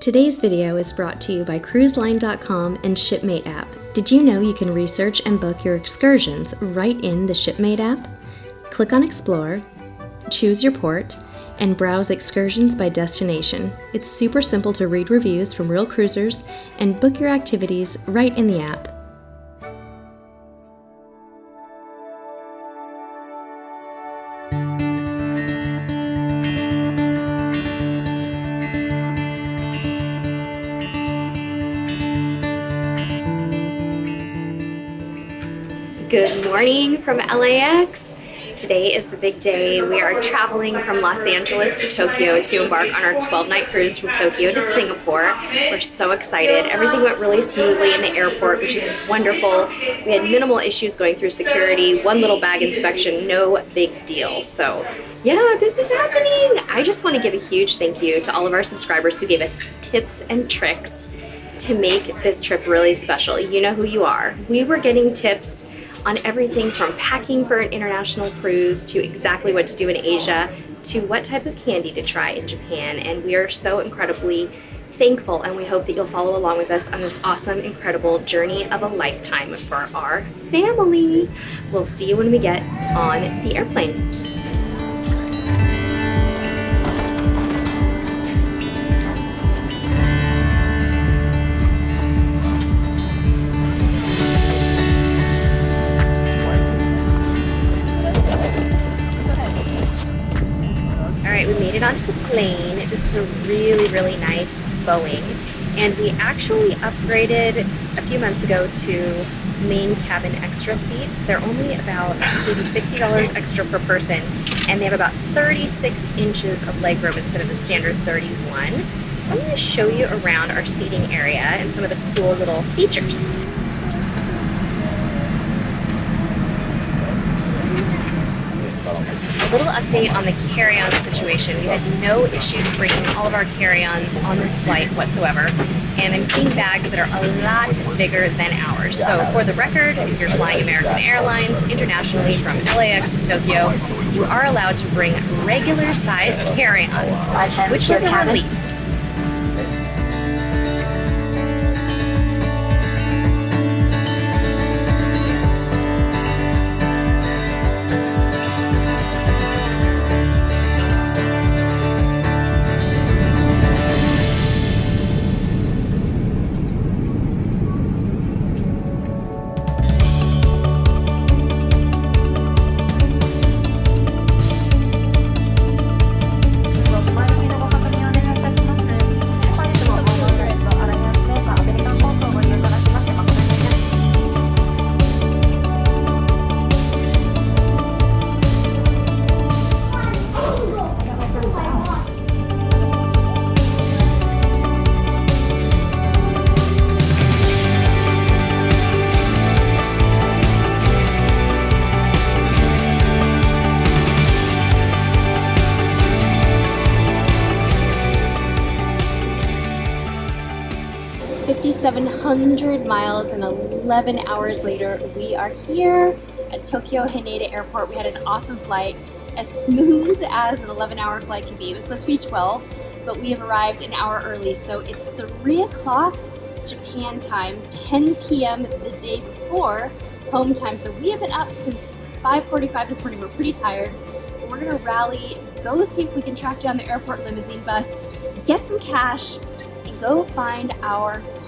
Today's video is brought to you by cruiseline.com and Shipmate app. Did you know you can research and book your excursions right in the Shipmate app? Click on Explore, choose your port, and browse excursions by destination. It's super simple to read reviews from real cruisers and book your activities right in the app. Good morning from LAX. Today is the big day. We are traveling from Los Angeles to Tokyo to embark on our 12-night cruise from Tokyo to Singapore. We're so excited. Everything went really smoothly in the airport, which is wonderful. We had minimal issues going through security, one little bag inspection, no big deal. So yeah, this is happening. I just want to give a huge thank you to all of our subscribers who gave us tips and tricks to make this trip really special. You know who you are. We were getting tips on everything from packing for an international cruise to exactly what to do in Asia to what type of candy to try in Japan. And we are so incredibly thankful, and we hope that you'll follow along with us on this awesome, incredible journey of a lifetime for our family. We'll see you when we get on the airplane. We made it onto the plane. This is a really nice Boeing, and we actually upgraded a few months ago to main cabin extra seats. They're only about maybe $60 extra per person, and they have about 36 inches of legroom instead of the standard 31. So I'm going to show you around our seating area and some of the cool little features. A little update on the carry-on situation. We had no issues bringing all of our carry-ons on this flight whatsoever, and I'm seeing bags that are a lot bigger than ours. So for the record, if you're flying American Airlines internationally from LAX to Tokyo, you are allowed to bring regular size carry-ons, which was a relief. .700 miles and 11 hours later, we are here at Tokyo Haneda Airport. We had an awesome flight, as smooth as an 11-hour flight could be. It was supposed to be 12, but we have arrived an hour early, so it's 3 o'clock Japan time, 10 p.m. the day before home time. So we have been up since 5:45 this morning. We're pretty tired. We're gonna rally, go see if we can track down the airport limousine bus, get some cash, and go find our hotel.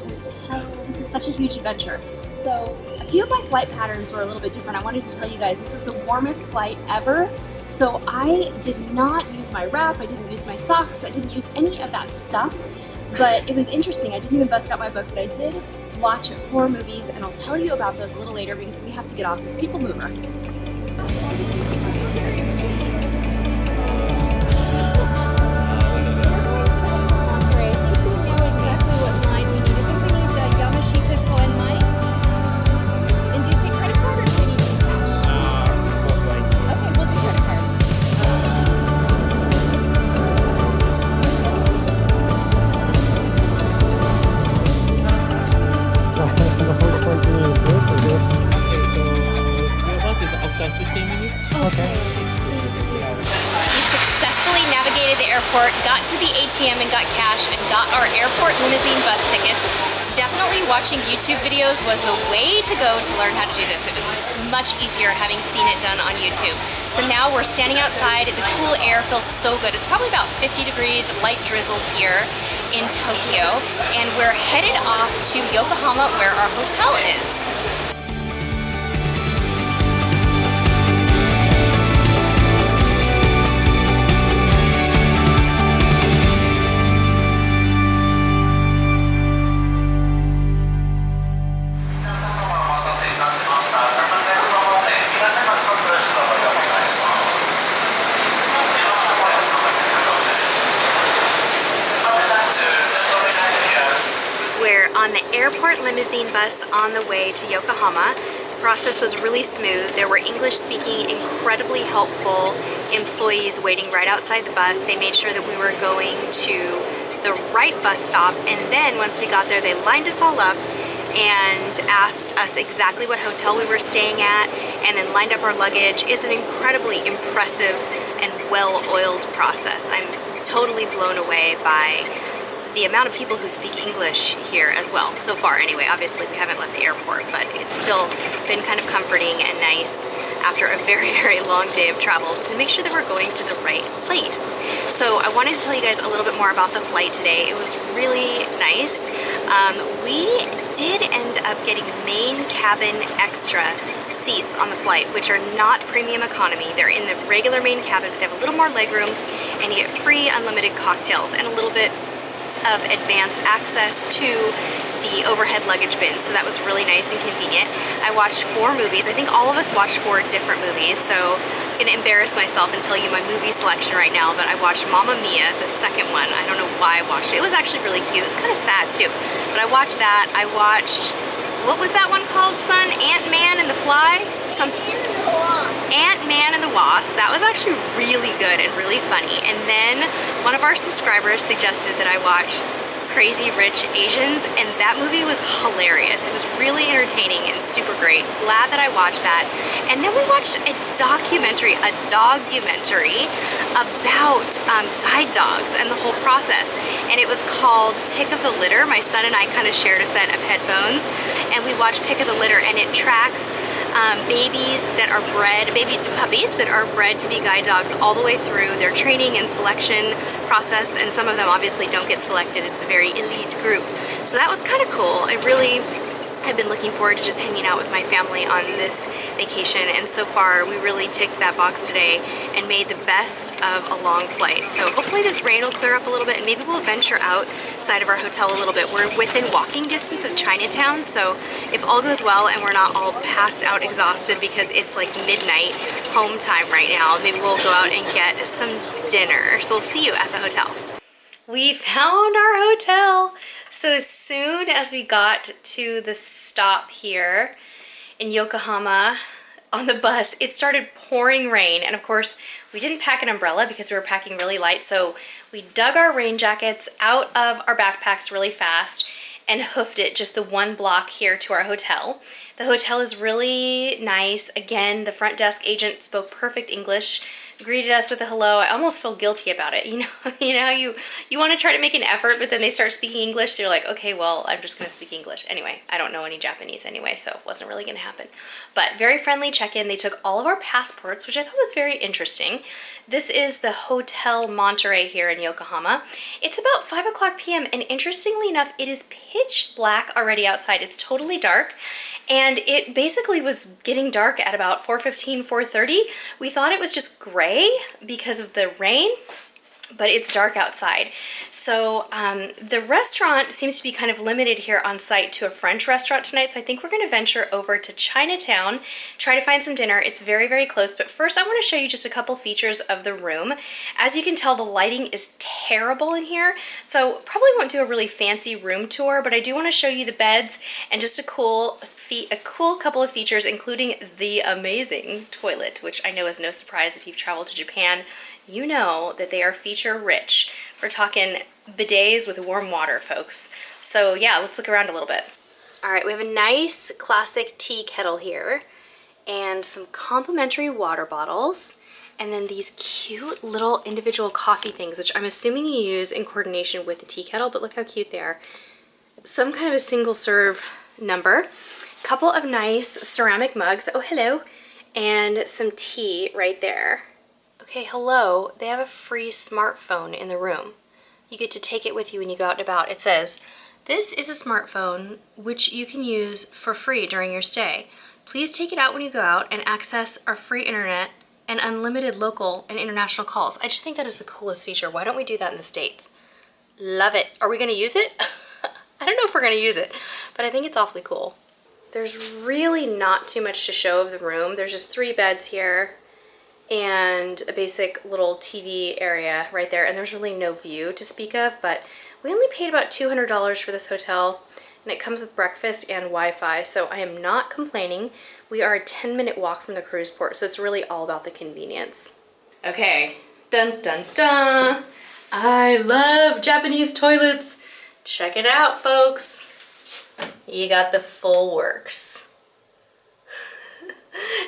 This is such a huge adventure. So a few of my flight patterns were a little bit different. I wanted to tell you guys this was the warmest flight ever. So I did not use my wrap, I didn't use my socks, I didn't use any of that stuff. But it was interesting. I didn't even bust out my book, but I did watch 4 movies, and I'll tell you about those a little later because we have to get off this people mover. got to the ATM and got cash and got our airport limousine bus tickets. Definitely watching YouTube videos was the way to go to learn how to do this. It was much easier having seen it done on YouTube. So now we're standing outside. The cool air feels so good. It's probably about 50 degrees, light drizzle here in Tokyo. And we're headed off to Yokohama where our hotel is. On the airport limousine bus on the way to Yokohama. The process was really smooth. There were English-speaking, incredibly helpful employees waiting right outside the bus. They made sure that we were going to the right bus stop, and then once we got there, they lined us all up and asked us exactly what hotel we were staying at, and then lined up our luggage. It's an incredibly impressive and well-oiled process. I'm totally blown away by the amount of people who speak English here as well, so far anyway. Obviously we haven't left the airport, but it's still been kind of comforting and nice after a very, very long day of travel to make sure that we're going to the right place. So I wanted to tell you guys a little bit more about the flight today. It was really nice. We did end up getting main cabin extra seats on the flight, which are not premium economy. They're in the regular main cabin, but they have a little more legroom, and you get free unlimited cocktails and a little bit of advanced access to the overhead luggage bin, so that was really nice and convenient. I watched 4 movies. I think all of us watched 4 different movies, so I'm gonna embarrass myself and tell you my movie selection right now, but I watched Mamma Mia, the second one. I don't know why I watched it. It was actually really cute. It was kind of sad too, but I watched that. I watched, what was that one called, son? Ant-Man and the Fly? Ant-Man and the Wasp. That was actually really good and really funny. And then one of our subscribers suggested that I watch Crazy Rich Asians, and that movie was hilarious. It was really entertaining and super great. Glad that I watched that. And then we watched a documentary about guide dogs and the whole process. And it was called Pick of the Litter. My son and I kind of shared a set of headphones, and we watched Pick of the Litter, and it tracks baby puppies that are bred to be guide dogs all the way through their training and selection process, and some of them obviously don't get selected. It's a very elite group. So that was kind of cool. I really have been looking forward to just hanging out with my family on this vacation, and so far we really ticked that box today and made the best of a long flight. So hopefully this rain will clear up a little bit, and maybe we'll venture outside of our hotel a little bit. We're within walking distance of ChinaTown, so if all goes well and we're not all passed out exhausted because it's like midnight home time right now, maybe we'll go out and get some dinner. So we'll see you at the hotel. We found our hotel. So as soon as we got to the stop here in Yokohama on the bus, it started pouring rain. And of course, we didn't pack an umbrella because we were packing really light. So we dug our rain jackets out of our backpacks really fast and hoofed it just the 1 block here to our hotel. The hotel is really nice. Again, the front desk agent spoke perfect English, greeted us with a hello. I almost feel guilty about it. You know how you want to try to make an effort, but then they start speaking English, so you're like, okay, well, I'm just going to speak English. Anyway, I don't know any Japanese anyway, so it wasn't really going to happen. But very friendly check-in. They took all of our passports, which I thought was very interesting. This is the Hotel Monterey here in Yokohama. It's about 5 p.m. and interestingly enough, it is pitch black already outside. It's totally dark. And it basically was getting dark at about 4:15, 4:30. We thought it was just gray because of the rain, but it's dark outside. So the restaurant seems to be kind of limited here on site to a French restaurant tonight. So I think we're going to venture over to ChinaTown, try to find some dinner. It's very, very close. But first I want to show you just a couple features of the room. As you can tell, the lighting is terrible in here. So probably won't do a really fancy room tour, but I do want to show you the beds and just a cool couple of features, including the amazing toilet, which I know is no surprise if you've traveled to Japan. You know that they are feature rich. We're talking bidets with warm water, folks. So yeah, let's look around a little bit. All right, we have a nice classic tea kettle here and some complimentary water bottles. And then these cute little individual coffee things, which I'm assuming you use in coordination with the tea kettle, but look how cute they are. Some kind of a single serve number. Couple of nice ceramic mugs, oh hello, and some tea right there. Okay, hello, they have a free smartphone in the room. You get to take it with you when you go out and about. It says, this is a smartphone which you can use for free during your stay. Please take it out when you go out and access our free internet and unlimited local and international calls. I just think that is the coolest feature. Why don't we do that in the States? Love it. Are we gonna use it? I don't know if we're gonna use it, but I think it's awfully cool. There's really not too much to show of the room. There's just 3 beds here and a basic little TV area right there, and there's really no view to speak of, but we only paid about $200 for this hotel, and it comes with breakfast and Wi-Fi, so I am not complaining. We are a 10-minute walk from the cruise port, so it's really all about the convenience. Okay, dun dun dun. I love Japanese toilets. Check it out, folks. You got the full works.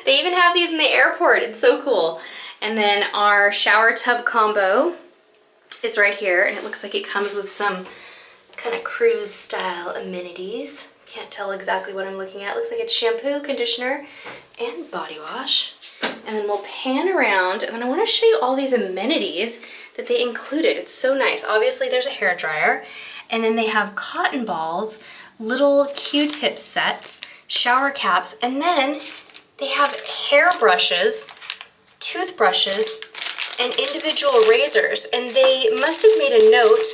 They even have these in the airport. It's so cool. And then our shower tub combo is right here, and it looks like it comes with some kind of cruise style amenities. Can't tell exactly what I'm looking at. Looks like it's shampoo, conditioner, and body wash. And then we'll pan around, and then I want to show you all these amenities that they included. It's so nice. Obviously there's a hair dryer, and then they have cotton balls, little Q-tip sets, shower caps, and then they have hair brushes, toothbrushes, and individual razors. And they must have made a note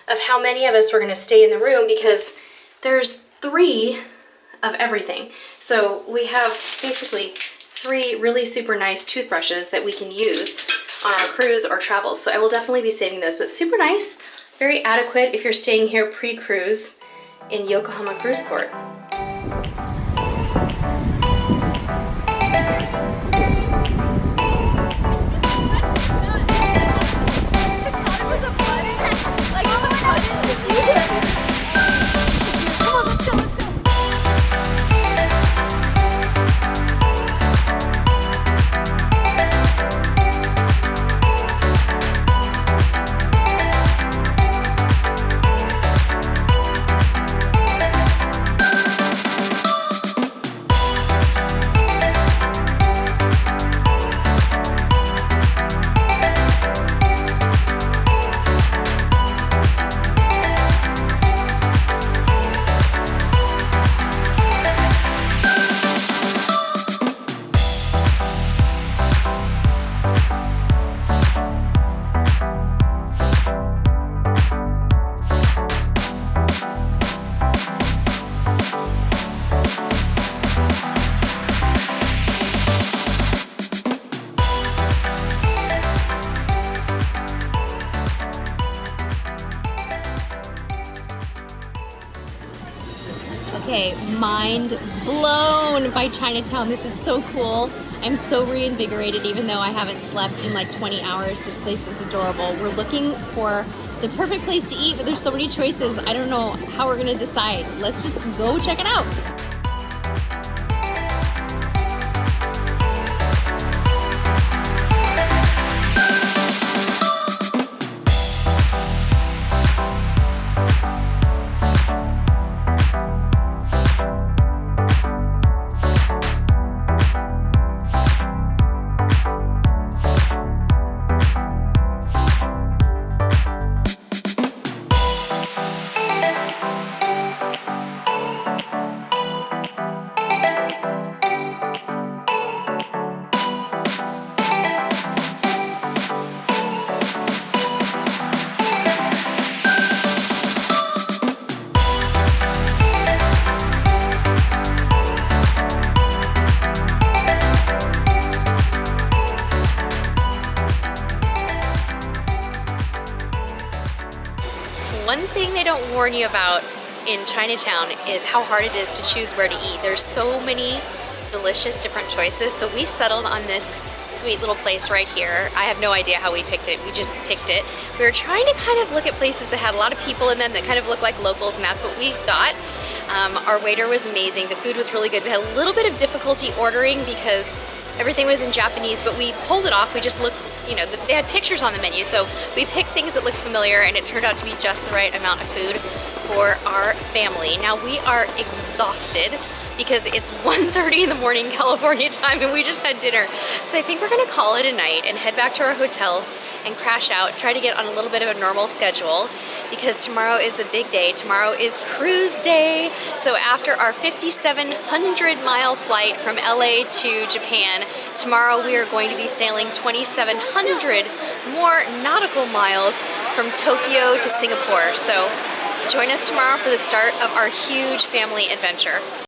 of how many of us were going to stay in the room because there's 3 of everything. So we have basically 3 really super nice toothbrushes that we can use on our cruise or travels. So I will definitely be saving those, but super nice, very adequate if you're staying here pre-cruise in Yokohama Cruise Port. Okay, mind blown by ChinaTown. This is so cool. I'm so reinvigorated even though I haven't slept in like 20 hours. This place is adorable. We're looking for the perfect place to eat, but there's so many choices. I don't know how we're gonna decide. Let's just go check it out. One thing they don't warn you about in ChinaTown is how hard it is to choose where to eat. There's so many delicious different choices. So we settled on this sweet little place right here. I have no idea how we picked it. We just picked it. We were trying to kind of look at places that had a lot of people in them that kind of look like locals, and that's what we got. Our waiter was amazing. The food was really good. We had a little bit of difficulty ordering because Everything was in Japanese, but we pulled it off. We just looked, you know, they had pictures on the menu, so we picked things that looked familiar, and it turned out to be just the right amount of food for our family. Now we are exhausted because it's 1:30 in the morning California time and we just had dinner. So I think we're gonna call it a night and head back to our hotel and crash out, try to get on a little bit of a normal schedule because tomorrow is the big day. Tomorrow is cruise day. So after our 5,700-mile flight from LA to Japan, tomorrow we are going to be sailing 2,700 more nautical miles from Tokyo to Singapore. So join us tomorrow for the start of our huge family adventure.